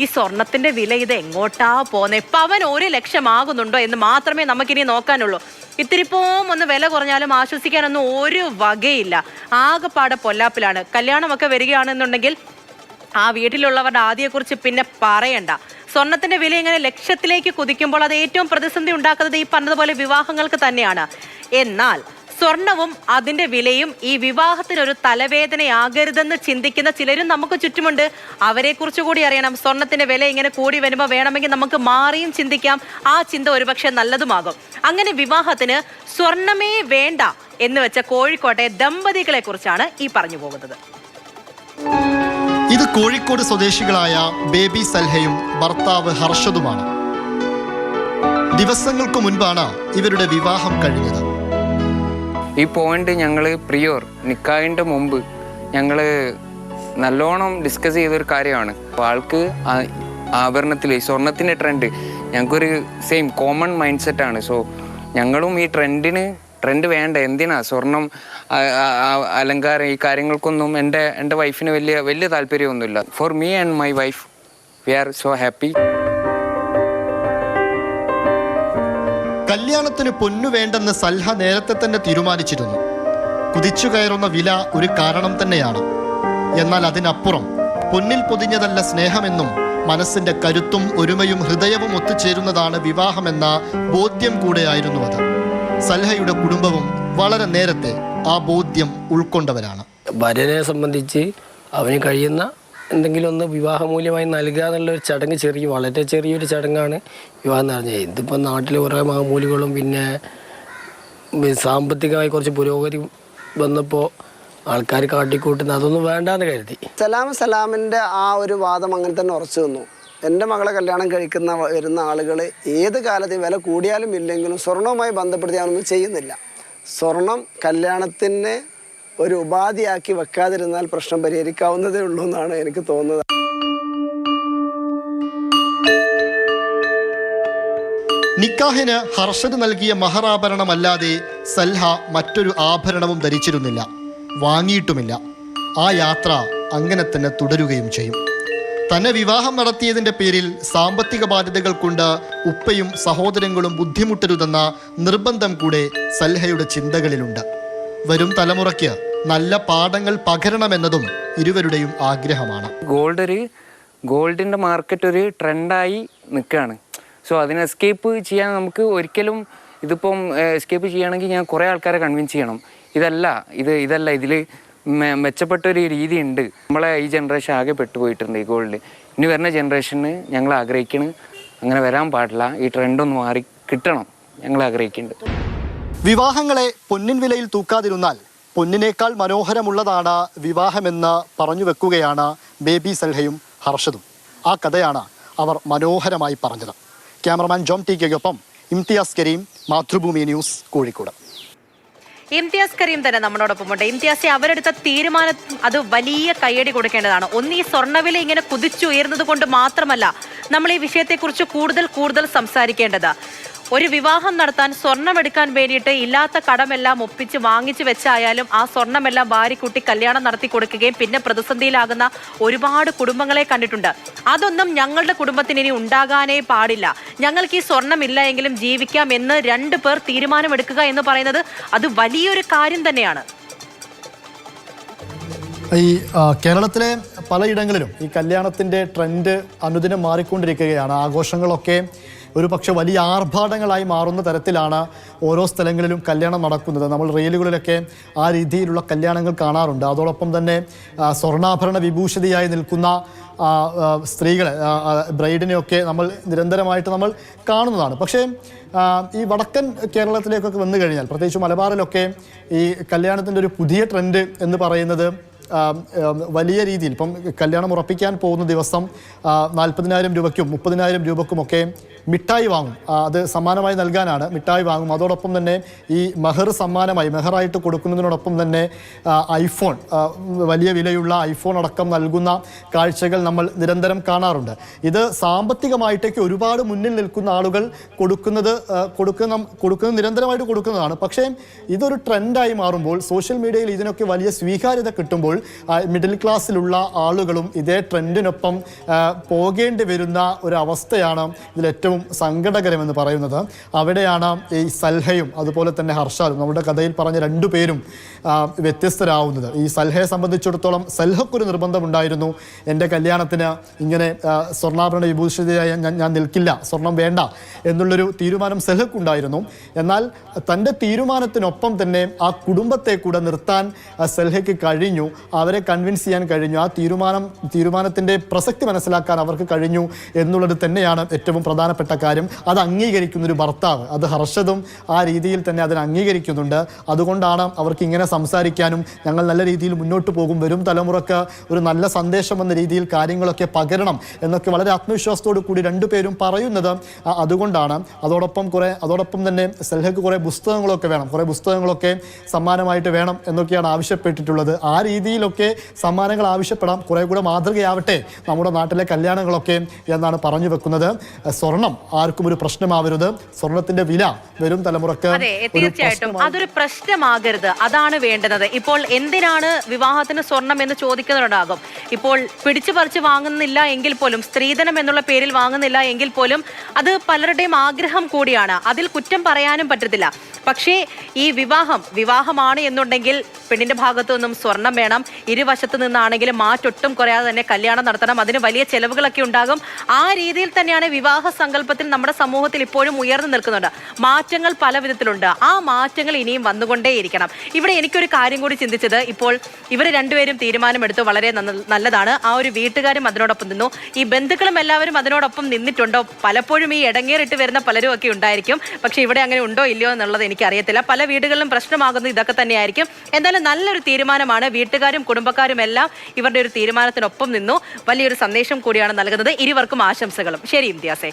ഈ സ്വർണത്തിന്റെ വില ഇത് എങ്ങോട്ടാ പോന്നെ? പവൻ 1 ലക്ഷം ആകുന്നുണ്ടോ എന്ന് മാത്രമേ നമുക്കിനി നോക്കാനുള്ളൂ. ഇത്തിരിപ്പോം ഒന്ന് വില കുറഞ്ഞാലും ആശ്വസിക്കാനൊന്നും ഒരു വകയില്ല. ആകെപ്പാടെ പൊല്ലാപ്പിലാണ്. കല്യാണമൊക്കെ വരികയാണെന്നുണ്ടെങ്കിൽ ആ വീട്ടിലുള്ളവരുടെ ആദ്യയെക്കുറിച്ച് പിന്നെ പറയണ്ട. സ്വർണത്തിന്റെ വില ഇങ്ങനെ ലക്ഷത്തിലേക്ക് കുതിക്കുമ്പോൾ അത് ഏറ്റവും പ്രതിസന്ധി ഉണ്ടാക്കുന്നത് ഈ പറഞ്ഞതുപോലെ വിവാഹങ്ങൾക്ക് തന്നെയാണ്. എന്നാൽ സ്വർണവും അതിന്റെ വിലയും ഈ വിവാഹത്തിനൊരു തലവേദനയാകരുതെന്ന് ചിന്തിക്കുന്ന ചിലരും നമുക്ക് ചുറ്റുമുണ്ട്. അവരെ കുറിച്ച് കൂടി അറിയണം. സ്വർണത്തിന്റെ വില ഇങ്ങനെ കൂടി വരുമ്പോൾ വേണമെങ്കിൽ നമുക്ക് മാറിയും ചിന്തിക്കാം. ആ ചിന്ത ഒരുപക്ഷെ നല്ലതുമാകും. അങ്ങനെ വിവാഹത്തിന് സ്വർണമേ വേണ്ട എന്ന് വെച്ച കോഴിക്കോട്ടെ ദമ്പതികളെ കുറിച്ചാണ് ഈ പറഞ്ഞു പോകുന്നത്. ഇത് കോഴിക്കോട് സ്വദേശികളായ ബേബി സൽഹയും ഭർത്താവ് ഹർഷദുമാണ്. ദിവസങ്ങൾക്ക് മുൻപാണ് ഇവരുടെ വിവാഹം കഴിഞ്ഞത്. ഈ പോയിന്റ് ഞങ്ങൾ പ്രിയോർ നിക്കാഹിൻ്റെ മുമ്പ് ഞങ്ങൾ നല്ലോണം ഡിസ്കസ് ചെയ്തൊരു കാര്യമാണ്. അപ്പോൾ ആൾക്ക് ആഭരണത്തിൽ സ്വർണത്തിൻ്റെ ട്രെൻഡ് ഞങ്ങൾക്കൊരു സെയിം കോമൺ മൈൻഡ് സെറ്റാണ്. സോ ഞങ്ങളും ഈ ട്രെൻഡ് വേണ്ട, എന്തിനാ സ്വർണം അലങ്കാരം ഈ കാര്യങ്ങൾക്കൊന്നും എൻ്റെ വൈഫിന് വലിയ താല്പര്യമൊന്നുമില്ല. For me and my wife we are so happy. കല്യാണത്തിന് പൊന്നു വേണ്ടെന്ന് സൽഹ നേരത്തെ തന്നെ തീരുമാനിച്ചിരുന്നു. കുതിച്ചു കയറുന്ന വില ഒരു കാരണം തന്നെയാണ്. എന്നാൽ അതിനപ്പുറം പൊന്നിൽ പൊതിഞ്ഞതല്ല സ്നേഹമെന്നും മനസ്സിന്റെ കരുത്തും ഒരുമയും ഹൃദയവും ഒത്തുചേരുന്നതാണ് വിവാഹമെന്ന ബോധ്യം കൂടെയായിരുന്നു അത്. സൽഹയുടെ കുടുംബവും വളരെ നേരത്തെ ആ ബോധ്യം ഉൾക്കൊണ്ടവരാണ്. ഭാര്യനെ സംബന്ധിച്ച് അവന് കഴിയുന്ന എന്തെങ്കിലും ഒന്ന് വിവാഹമൂല്യമായി നൽകുക എന്നുള്ളൊരു ചടങ്ങ് വളരെ ചെറിയൊരു ചടങ്ങാണ് വിവാഹം എന്ന് പറഞ്ഞത്. ഇതിപ്പോൾ നാട്ടിൽ കുറേ മാമൂലുകളും പിന്നെ സാമ്പത്തികമായി കുറച്ച് പുരോഗതി വന്നപ്പോൾ ആൾക്കാർ കാട്ടിക്കൂട്ടുന്ന അതൊന്നും വേണ്ടാന്ന് കരുതി. സലാമിൻ്റെ ആ ഒരു വാദം അങ്ങനെ തന്നെ ഉറച്ചു നിന്നു. എൻ്റെ മകളെ കല്യാണം വരുന്ന ആളുകൾ ഏത് കാലത്ത് വില കൂടിയാലും ഇല്ലെങ്കിലും സ്വർണവുമായി ബന്ധപ്പെടുത്തി അവനൊന്നും ചെയ്യുന്നില്ല. സ്വർണം കല്യാണത്തിന് ഒരു ഉപാധിയാക്കി വെക്കാതിരുന്നാൽ പ്രശ്നം പരിഹരിക്കാവുന്നതേ ഉള്ളൂ എന്നാണ് എനിക്ക് തോന്നുന്നത്. നിക്കാഹിന് ഹർഷദ് നൽകിയ മഹറാഭരണമല്ലാതെ സൽഹ മറ്റൊരു ആഭരണവും ധരിച്ചിരുന്നില്ല, വാങ്ങിയിട്ടുമില്ല. ആ യാത്ര അങ്ങനെ തന്നെ തുടരുകയും ചെയ്യും. തന്നെ വിവാഹം നടത്തിയതിൻ്റെ പേരിൽ സാമ്പത്തിക ബാധ്യതകൾ കൊണ്ട് ഉപ്പയും സഹോദരങ്ങളും ബുദ്ധിമുട്ടരുതെന്ന നിർബന്ധം കൂടെ സൽഹയുടെ ചിന്തകളിലുണ്ട്. വരും തലമുറയ്ക്ക് നല്ല പാഠങ്ങൾ പകരണമെന്നതും ഇരുവരുടെയും ആഗ്രഹമാണ്. ഗോൾഡിൻ്റെ മാർക്കറ്റ് ഒരു ട്രെൻഡായി നിൽക്കുകയാണ്. സോ അതിനെ എസ്കേപ്പ് ചെയ്യാൻ നമുക്ക് ഒരിക്കലും ഇതിപ്പം എസ്കേപ്പ് ചെയ്യുകയാണെങ്കിൽ ഞാൻ കുറേ ആൾക്കാരെ കൺവിൻസ് ചെയ്യണം. ഇതല്ല ഇതിൽ മെച്ചപ്പെട്ടൊരു രീതി ഉണ്ട്. നമ്മളെ ഈ ജനറേഷൻ ആകെ പെട്ടുപോയിട്ടുണ്ട് ഈ ഗോൾഡ്. ഇനി വരുന്ന ജനറേഷന് ഞങ്ങൾ ആഗ്രഹിക്കണം അങ്ങനെ വരാൻ പാടില്ല. ഈ ട്രെൻഡൊന്ന് മാറി കിട്ടണം ഞങ്ങൾ ആഗ്രഹിക്കുന്നുണ്ട്. വിവാഹങ്ങളെ പൊന്നിൻ വിലയിൽ തൂക്കാതിരുന്നാൽ പൊന്നിനേക്കാൾ മനോഹരമുള്ളതാണ് വിവാഹമെന്ന് പറഞ്ഞു വെക്കുകയാണ് ബേബി സൽഹയും ഹർഷദും. ആ കഥയാണ് അവർ മനോഹരമായി പറഞ്ഞത്. ക്യാമറമാൻ ജോം ടി കെയൊപ്പം ഇംതിയാസ് കരീം, മാതൃഭൂമി ന്യൂസ്, കോഴിക്കോട്. ഇംതിയാസ് കരീം തന്നെ നമ്മളോടൊപ്പമുണ്ട്. ഇംതിയാസെ, അവരെടുത്ത തീരുമാനം അത് വലിയ കയ്യടി കൊടുക്കേണ്ടതാണ്. ഒന്ന്, ഈ സ്വർണ്ണവില ഇങ്ങനെ കുതിച്ചുയർന്നത് കൊണ്ട് മാത്രമല്ല നമ്മൾ ഈ വിഷയത്തെക്കുറിച്ച് കൂടുതൽ സംസാരിക്കേണ്ടത്. ഒരു വിവാഹം നടത്താൻ സ്വർണം എടുക്കാൻ വേണ്ടിയിട്ട് ഇല്ലാത്ത കടമെല്ലാം ഒപ്പിച്ച് വാങ്ങിച്ചു വെച്ചായാലും ആ സ്വർണ്ണമെല്ലാം വാരിക്കൂട്ടി കല്യാണം നടത്തി കൊടുക്കുകയും പിന്നെ പ്രതിസന്ധിയിലാകുന്ന ഒരുപാട് കുടുംബങ്ങളെ കണ്ടിട്ടുണ്ട്. അതൊന്നും ഞങ്ങളുടെ കുടുംബത്തിന് ഇനി ഉണ്ടാകാനേ പാടില്ല. ഞങ്ങൾക്ക് ഈ സ്വർണം ഇല്ല എങ്കിലും ജീവിക്കാം എന്ന് 2 പേർ തീരുമാനമെടുക്കുക എന്ന് പറയുന്നത് അത് വലിയൊരു കാര്യം തന്നെയാണ്. ഈ കേരളത്തിലെ പലയിടങ്ങളിലും ഈ കല്യാണത്തിൻ്റെ ട്രെൻഡ് അനുദിനം മാറിക്കൊണ്ടിരിക്കുകയാണ്. ആഘോഷങ്ങളൊക്കെ ഒരു പക്ഷേ വലിയ ആർഭാടങ്ങളായി മാറുന്ന തരത്തിലാണ് ഓരോ സ്ഥലങ്ങളിലും കല്യാണം നടക്കുന്നത്. നമ്മൾ റീലുകളിലൊക്കെ ആ രീതിയിലുള്ള കല്യാണങ്ങൾ കാണാറുണ്ട്. അതോടൊപ്പം തന്നെ സ്വർണ്ണാഭരണ വിഭൂഷിതയായി നിൽക്കുന്ന സ്ത്രീകളെ, ബ്രൈഡിനെയൊക്കെ നമ്മൾ നിരന്തരമായിട്ട് നമ്മൾ കാണുന്നതാണ്. പക്ഷേ ഈ വടക്കൻ കേരളത്തിലേക്കൊക്കെ വന്നു കഴിഞ്ഞാൽ, പ്രത്യേകിച്ച് മലബാറിലൊക്കെ ഈ കല്യാണത്തിൻ്റെ ഒരു പുതിയ ട്രെൻഡ് എന്ന് പറയുന്നത് വലിയ രീതിയിൽ ഇപ്പം കല്യാണം ഉറപ്പിക്കാൻ പോകുന്ന ദിവസം 40,000 രൂപയ്ക്കും 30,000 രൂപയ്ക്കുമൊക്കെ മിഠായി വാങ്ങും. അത് സമ്മാനമായി നൽകാനാണ്, മിഠായി വാങ്ങും. അതോടൊപ്പം തന്നെ ഈ മെഹർ സമ്മാനമായി മെഹറായിട്ട് കൊടുക്കുന്നതിനോടൊപ്പം തന്നെ ഐഫോൺ, വലിയ വിലയുള്ള ഐഫോൺ അടക്കം നൽകുന്ന കാഴ്ചകൾ നമ്മൾ നിരന്തരം കാണാറുണ്ട്. ഇത് സാമ്പത്തികമായിട്ടേക്ക് ഒരുപാട് മുന്നിൽ നിൽക്കുന്ന ആളുകൾ കൊടുക്കുന്നത് നിരന്തരമായിട്ട് കൊടുക്കുന്നതാണ്. പക്ഷേ ഇതൊരു ട്രെൻഡായി മാറുമ്പോൾ സോഷ്യൽ മീഡിയയിൽ ഇതിനൊക്കെ വലിയ സ്വീകാര്യത കിട്ടുമ്പോൾ മിഡിൽ ക്ലാസ്സിലുള്ള ആളുകളും ഇതേ ട്രെൻഡിനൊപ്പം പോകേണ്ടി വരുന്ന ഒരു അവസ്ഥയാണ് ഇതിലേറ്റവും സങ്കടകരമെന്ന് പറയുന്നത്. അവിടെയാണ് ഈ സൽഹയും അതുപോലെ തന്നെ ഹർഷാലും നമ്മുടെ കഥയിൽ പറഞ്ഞ രണ്ടുപേരും വ്യത്യസ്തരാവുന്നത്. ഈ സൽഹയെ സംബന്ധിച്ചിടത്തോളം സൽഹക്കൊരു നിർബന്ധമുണ്ടായിരുന്നു, എൻ്റെ കല്യാണത്തിന് ഇങ്ങനെ സ്വർണ്ണാഭരണ വിഭൂഷിതയായി ഞാൻ നിൽക്കില്ല, സ്വർണം വേണ്ട എന്നുള്ളൊരു തീരുമാനം സൽഹക്കുണ്ടായിരുന്നു. എന്നാൽ തൻ്റെ തീരുമാനത്തിനൊപ്പം തന്നെ ആ കുടുംബത്തെ കൂടെ നിർത്താൻ സൽഹയ്ക്ക് കഴിഞ്ഞു, അവരെ കൺവിൻസ് ചെയ്യാൻ കഴിഞ്ഞു, ആ തീരുമാനത്തിൻ്റെ പ്രസക്തി മനസ്സിലാക്കാൻ അവർക്ക് കഴിഞ്ഞു എന്നുള്ളത് തന്നെയാണ് ഏറ്റവും പ്രധാനപ്പെട്ട കാര്യം. അത് അംഗീകരിക്കുന്നൊരു ഭർത്താവ്, അത് ഹർഷദും ആ രീതിയിൽ തന്നെ അതിനെ അംഗീകരിക്കുന്നുണ്ട്. അതുകൊണ്ടാണ് അവർക്ക് ഇങ്ങനെ സംസാരിക്കാനും ഞങ്ങൾ നല്ല രീതിയിൽ മുന്നോട്ട് പോകും, വരും തലമുറക്ക് ഒരു നല്ല സന്ദേശം എന്ന രീതിയിൽ കാര്യങ്ങളൊക്കെ പകരണം എന്നൊക്കെ വളരെ ആത്മവിശ്വാസത്തോടു കൂടി രണ്ടുപേരും പറയുന്നത് അതുകൊണ്ടാണ്. അതോടൊപ്പം തന്നെ സൽഹയ്ക്ക് കുറേ പുസ്തകങ്ങളൊക്കെ വേണം, കുറേ പുസ്തകങ്ങളൊക്കെ സമ്മാനമായിട്ട് വേണം എന്നൊക്കെയാണ് ആവശ്യപ്പെട്ടിട്ടുള്ളത്. ആ രീതിയിലൊക്കെ സമ്മാനങ്ങൾ ആവശ്യപ്പെടാം, കുറേ കൂടെ മാതൃകയാവട്ടെ നമ്മുടെ നാട്ടിലെ കല്യാണങ്ങളൊക്കെ എന്നാണ് പറഞ്ഞു വെക്കുന്നത്. സ്വർണം ആർക്കും ഒരു പ്രശ്നമാവരുത്, സ്വർണത്തിന്റെ വില വരും തലമുറക്ക് തീർച്ചയായിട്ടും അതൊരു പ്രശ്നമാകരുത്, അതാണ് വേണ്ടുന്നത്. ഇപ്പോൾ എന്തിനാണ് വിവാഹത്തിന് സ്വർണം എന്ന് ചോദിക്കുന്നുണ്ടാകും. ഇപ്പോൾ പിടിച്ചു പറിച്ച് വാങ്ങുന്നില്ല എങ്കിൽ പോലും, സ്ത്രീധനം എന്നുള്ള പേരിൽ വാങ്ങുന്നില്ല എങ്കിൽ പോലും അത് പലരുടെയും ആഗ്രഹം കൂടിയാണ്, അതിൽ കുറ്റം പറയാനും പറ്റത്തില്ല. പക്ഷേ ഈ വിവാഹമാണ് എന്നുണ്ടെങ്കിൽ പെണ്ണിന്റെ ഭാഗത്തു നിന്നും സ്വർണം വേണം, ഇരുവശത്തു നിന്നാണെങ്കിലും മാറ്റൊട്ടും കുറയാതെ തന്നെ കല്യാണം നടത്തണം, അതിന് വലിയ ചെലവുകളൊക്കെ ഉണ്ടാകും. ആ രീതിയിൽ തന്നെയാണ് വിവാഹ സങ്കല്പത്തിൽ നമ്മുടെ സമൂഹത്തിൽ ഇപ്പോഴും ഉയർന്നു നിൽക്കുന്നുണ്ട്. മാറ്റങ്ങൾ പല വിധത്തിലുണ്ട്, ആ മാറ്റങ്ങൾ ഇനിയും വന്നുകൊണ്ടേയിരിക്കണം. ഇവിടെ എനിക്കൊരു കാര്യം കൂടി ചിന്തിച്ചത്, ഇപ്പോൾ ഇവർ രണ്ടുപേരും തീരുമാനമെടുത്തു, വളരെ നല്ലതാണ്. ആ ഒരു വീട്ടുകാരും അതിനോടൊപ്പം നിന്നു, ഈ ബന്ധുക്കളും എല്ലാവരും അതിനോടൊപ്പം നിന്നിട്ടുണ്ടോ? പലപ്പോഴും ഈ ഇടങ്ങേറിട്ട് വരുന്ന പലരും ഒക്കെ ഉണ്ടായിരിക്കും. പക്ഷെ ഇവിടെ അങ്ങനെ ഉണ്ടോ ഇല്ലയോ എന്നുള്ളത് എനിക്കറിയത്തില്ല. പല വീടുകളിലും പ്രശ്നമാകുന്നത് ഇതൊക്കെ തന്നെയായിരിക്കും. എന്തായാലും നല്ലൊരു തീരുമാനമാണ്. വീട്ടുകാരും കുടുംബക്കാരും എല്ലാം ഇവരുടെ ഒരു തീരുമാനത്തിനൊപ്പം നിന്നു. വലിയൊരു സന്ദേശം കൂടിയാണ് നൽകുന്നത്. ഇരുവർക്കും ആശംസകളും. ശരി ഇംതിയാസേ.